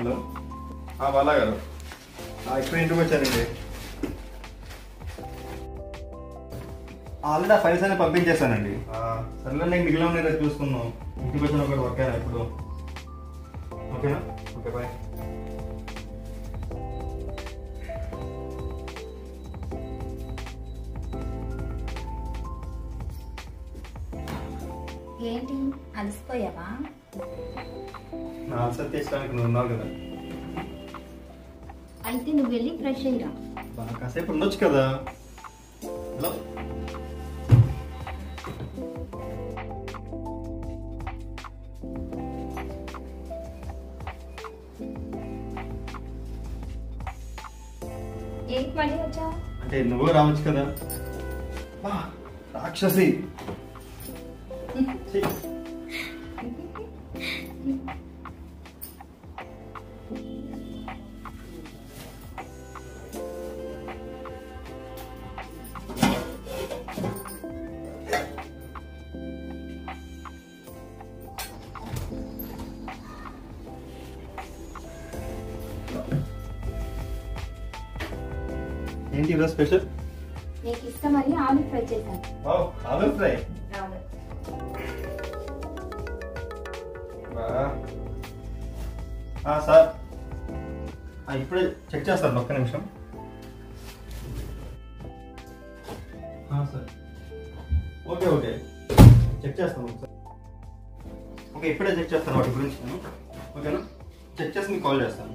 Hello Bala గారు, ఇప్పుడు ఇంటికి వచ్చానండి. ఆల్రెడీ ఆ ఫైల్స్ అనే పంపించేశానండి. సర్లే నేను మిగిలిన ఉన్నాయి చూసుకుందాం. ఇంటికి వచ్చిన ఒకటి వర్క్ అయినా ఇప్పుడు. ఓకేనా? Okay, bye. ఏంటి అలసిపోయావా? నా ఆన్సర్ తీసుకోవడానికి నువ్వు ఉన్నావు కదా. అయితే నువ్వు వెళ్ళి ఫ్రెష్ అయ్యిరా. కాసేపు ఉండొచ్చు కదా. హలో, ఏంటి మళ్ళీ వచ్చా? అంటే నువ్వు రావచ్చు కదా. రాక్షసి. ఏంటి ఈరోజు స్పెషల్? నీకు ఇష్టమని ఆలు ఫ్రై చేశాను. ఆలు ఫ్రై. సార్, ఇప్పుడే చెక్ చేస్తాను, ఒక్క నిమిషం. సార్, ఓకే ఓకే, చెక్ చేస్తాను ఒకసారి. ఓకే, ఇప్పుడే చెక్ చేస్తాను వాటి గురించి నేను. ఓకేనా? చెక్ చేసి మీకు కాల్ చేస్తాను.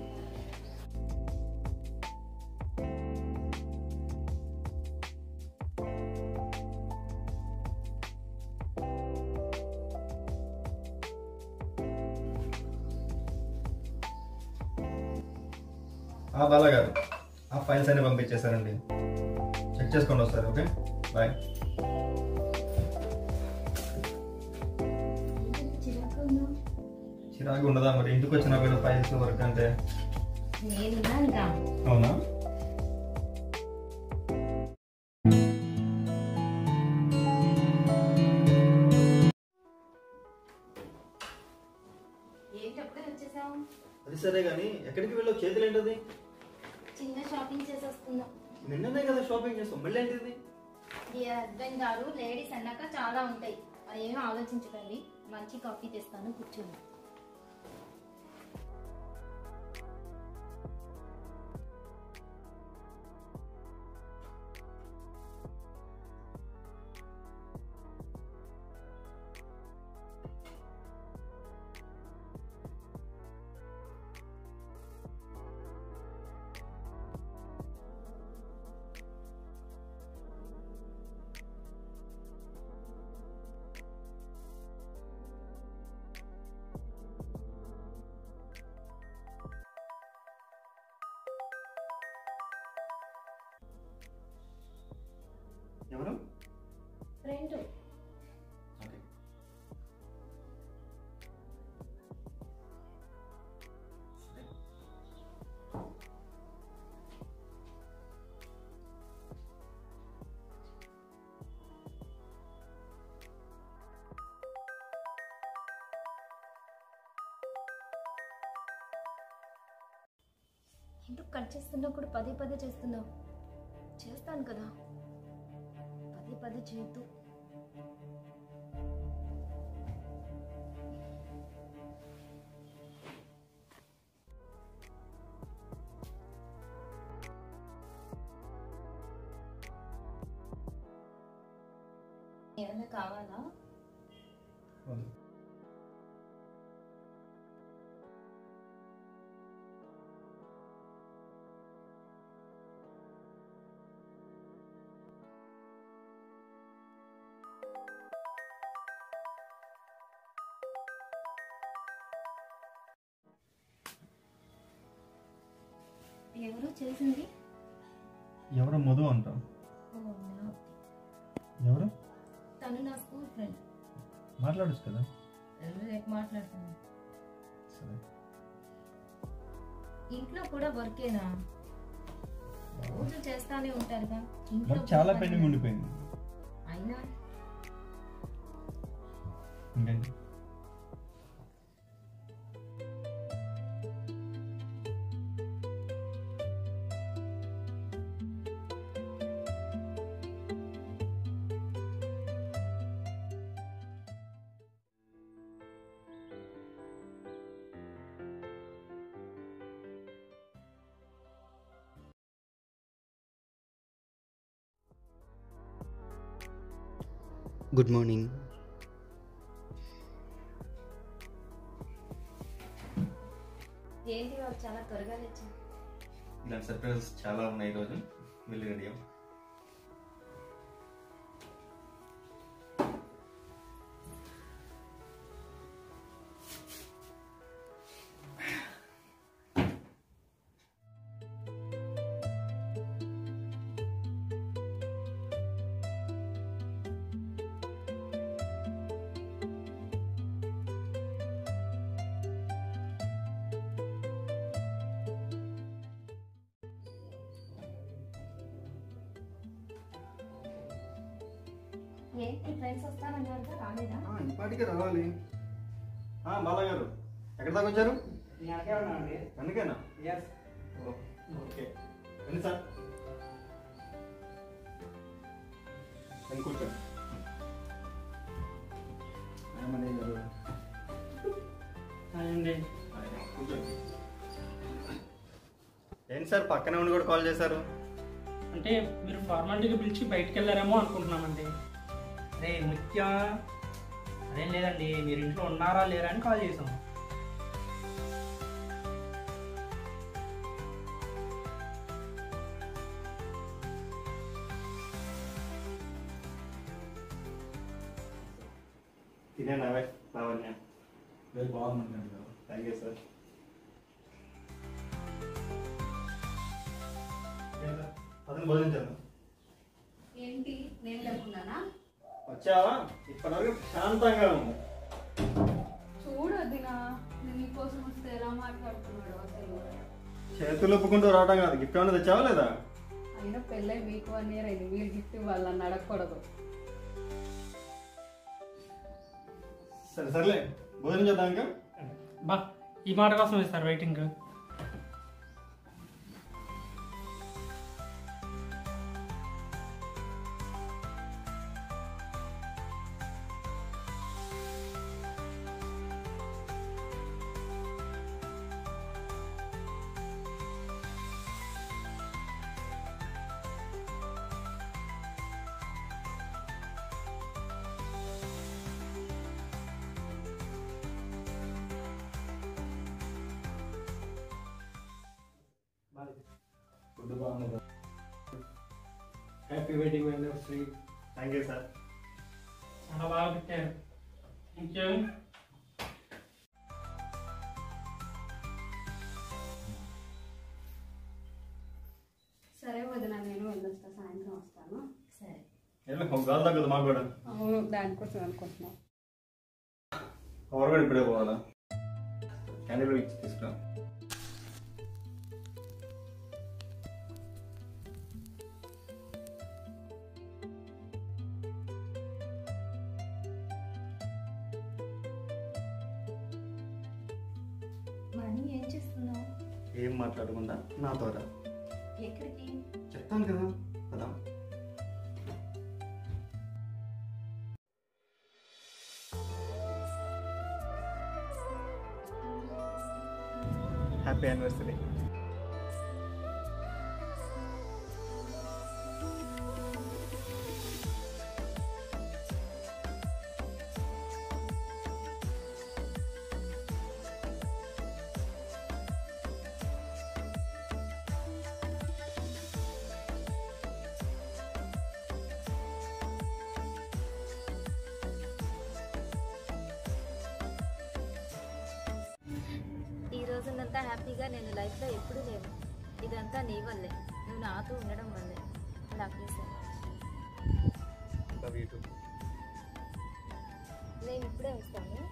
బాలా గారు, ఆ ఫైల్స్ అన్ని పంపించేశారండి. చెక్ చేసుకోండి ఒకసారి. Okay, bye. చిరాకు ఉండదా మరి? ఇంటికి వచ్చినా కూడా ఫైల్స్ వర్క్ అంటే. అవునా? అది సరే గానీ ఎక్కడికి వెళ్ళావు? చేతులు ఏంటది? చిన్న షాపింగ్ చేసి వస్తుందా? నిన్ననే కదా షాపింగ్ చేస్తాం, మళ్ళీ ఏంటిది? ఈ హస్బెండ్ గారు లేడీస్ అన్నాక చాలా ఉంటాయి, అదేమీ ఆలోచించకండి. మంచి కాఫీ తెస్తాను, కూర్చోండి. ఎవరు? ఫ్రెండ్. ఎందుకు కట్ చేస్తున్నా కూడా పదే పదే చేస్తున్నావు? చేస్తాను కదా, పదే పదే చేయొద్దు. ఏమన్నా కావాలా? ఎవరు చేసింది? ఎవరు? మధు అంటాం. ఎవరు? తను నా స్కూల్ ఫ్రెండ్. మాట్లాడచ్చు కదా. రేపు మాట్లాడుతున్నాను. సరే. ఇంట్లో కూడా వర్కేనా? రోజు చేస్తానే ఉంటారుగా. ఇంట్లో చాలా పెండింగ్ ఉండిపోయింది. అయినా ఇంకేంటి? Good morning. ఏంటి వాళ్ళు చాలా త్వరగా లేచారు. ఇలాంటి సర్ప్రైజెస్ చాలా ఉన్నాయి ఈరోజు. వెళ్ళి రెడీ అవ్వం. ఏంటి ఫ్రెండ్స్ వస్తానన్నారు, రాలేదా? ఇప్పటికే రావాలి. బాలా గారు ఎక్కడ దాకా వచ్చారు? అందుకేనా? ఓకే రండి సార్, రండి కూర్చోండి. కూర్చోండి. ఏంటి సార్ పక్కనే ఉండి కూడా కాల్ చేశారు? అంటే మీరు ఫార్మాలిటీగా పిలిచి బయటికి వెళ్ళారేమో అనుకుంటున్నామండి. అదే ముఖ్యం అదేం లేదండి, మీరు ఇంట్లో ఉన్నారా లేరా అని కాల్ చేసాం. ఇదే నా వైఫ్ లావణ్య. వెరీ బాగుంది. Thank you sir. అతను భోజనం ఏంటి నేను లేకున్నానా? వచ్చావా? ఇప్పటివరకు శాంతంగా ఉంది. చూడొద్దినా, నేను నీకోసం వస్తే ఎలా మాట్లాడుతున్నాడు అసలు. చేతులు ఒప్పుకుంటూ రావడం కాదు, గిఫ్ట్ ఏమైనా తెచ్చావా లేదా? అయినా పెళ్ళై మీకు 1 year అయింది, మీరు గిఫ్ట్ ఇవ్వాలని అడగకూడదు. సరే సర్లే, భోజనం చేద్దాం. ఇంకా బా ఈ మాట కోసం వేస్తారు వెయిటింగ్. ఫుడ్ బాగుంది. Happy wedding anniversary. Thank you sir. చాలా బాగా పెట్టారు. Thank you. సరే వదిన, నేను వెళ్ళొస్తా, సాయంత్రం వస్తాను. సరే ఒక గాలి తగ్గదు మాకు కూడా. అవును, దానికోసం అనుకుంటున్నాం. ఎవరు కూడా ఇప్పుడే పోవాలా? క్యాండిల్ ఇచ్చి తీసుకురా. మనీ ఏం చేస్తున్నావు? ఏం మాట్లాడకుండా నాతో రా. ఎక్కడికి? చెప్తాను కదా కదా. Happy anniversary. ఈ రోజునంతా హ్యాపీగా నేను లైఫ్లో ఎప్పుడూ లేను. ఇదంతా నీ వల్లే, నువ్వు నాతో ఉండడం వల్లే. Love you so much. Love you two. నేను ఇప్పుడే వస్తాను.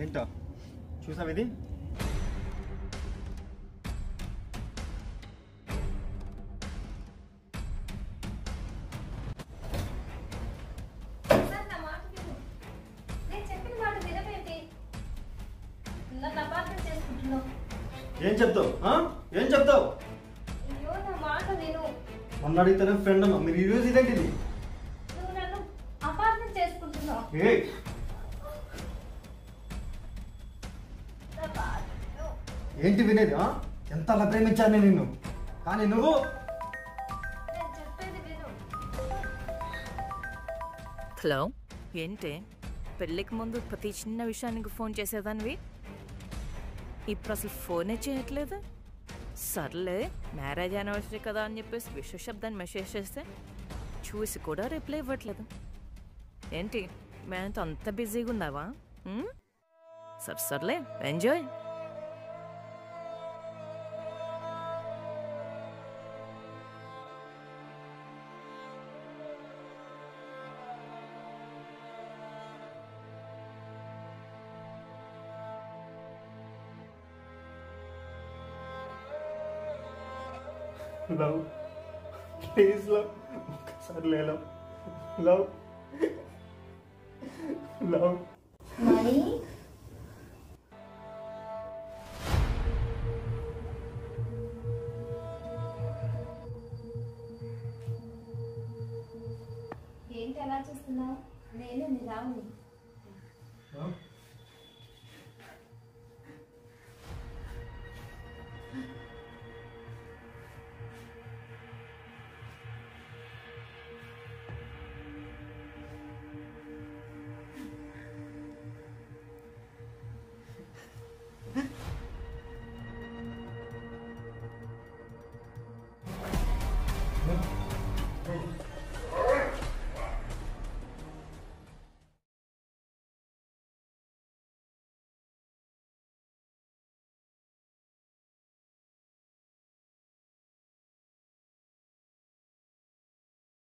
ఏంటో చూసావు ఇది? ఏం చెప్తావు ఏం చెప్తావు? అయ్యో నా మాట విను. మొన్న అడిగితేనే ఫ్రెండ్ అన్నా, మీరు ఈరోజు ఇదేంటి ఇది? నువ్వు నన్ను అపార్థం చేసుకుంటున్నావు. నా బాధ విను. ఏంటి వినేది? ఎంత అలా ప్రేమించాను నేను నిన్ను, కానీ నువ్వు నేను చెప్పేది విను. హలో, ఏంటి పెళ్ళికి ముందు ప్రతి చిన్న విషయానికి ఫోన్ చేసేదానివి, ఇప్పుడు అసలు ఫోనే చేయట్లేదు? సర్లే, మ్యారేజ్ యానివర్సరీ కదా అని చెప్పేసి విశ్వశబ్దాన్ని మెసేజ్ చేస్తే చూసి కూడా రిప్లై ఇవ్వట్లేదు. ఏంటి మేమంతా అంత బిజీగా ఉన్నావా? సర్లే, ఎంజాయ్. లవ్, ప్లీజ్ లవ్, ఒక్కసారి లేలో లవ్ లవ్. మణి, ఏంటి అలా చూస్తున్నావు? నేను నీ రావుని.